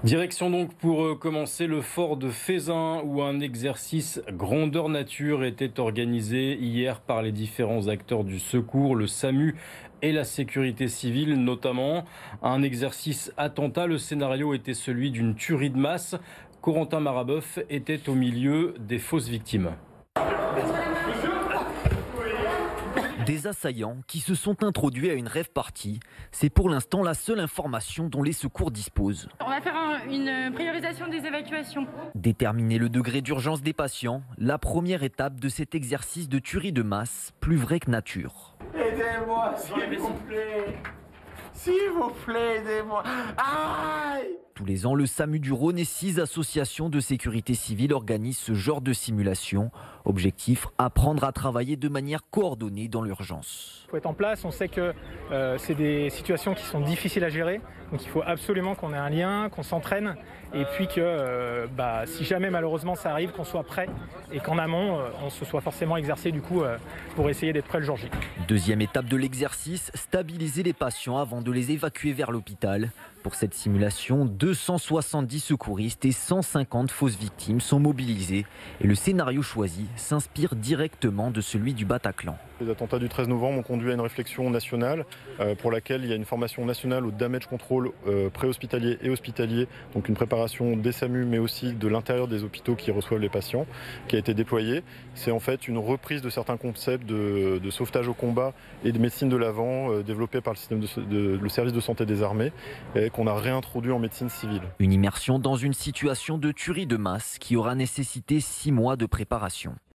Direction donc pour commencer le fort de Feyzin où un exercice grandeur nature était organisé hier par les différents acteurs du secours, le SAMU et la sécurité civile notamment. Un exercice attentat, le scénario était celui d'une tuerie de masse. Corentin Maraboeuf était au milieu des fausses victimes. Des assaillants qui se sont introduits à une rave party. C'est pour l'instant la seule information dont les secours disposent. On va faire une priorisation des évacuations. Déterminer le degré d'urgence des patients, la première étape de cet exercice de tuerie de masse, plus vrai que nature. Aidez-moi, s'il vous plaît. S'il vous plaît, aidez-moi. Aïe! Tous les ans, le SAMU du Rhône et 6 associations de sécurité civile organisent ce genre de simulation. Objectif, apprendre à travailler de manière coordonnée dans l'urgence. Il faut être en place, on sait que c'est des situations qui sont difficiles à gérer, donc il faut absolument qu'on ait un lien, qu'on s'entraîne, et puis que si jamais malheureusement ça arrive, qu'on soit prêt, et qu'en amont, on se soit forcément exercé du coup pour essayer d'être prêt le jour J. Deuxième étape de l'exercice, stabiliser les patients avant de les évacuer vers l'hôpital. Pour cette simulation, 270 secouristes et 150 fausses victimes sont mobilisés et le scénario choisi s'inspire directement de celui du Bataclan. Les attentats du 13 novembre ont conduit à une réflexion nationale pour laquelle il y a une formation nationale au damage control préhospitalier et hospitalier, donc une préparation des SAMU mais aussi de l'intérieur des hôpitaux qui reçoivent les patients, qui a été déployée. C'est en fait une reprise de certains concepts de sauvetage au combat et de médecine de l'avant développés par le service de santé des armées et qu'on a réintroduit en médecine civile. Une immersion dans une situation de tuerie de masse qui aura nécessité 6 mois de préparation.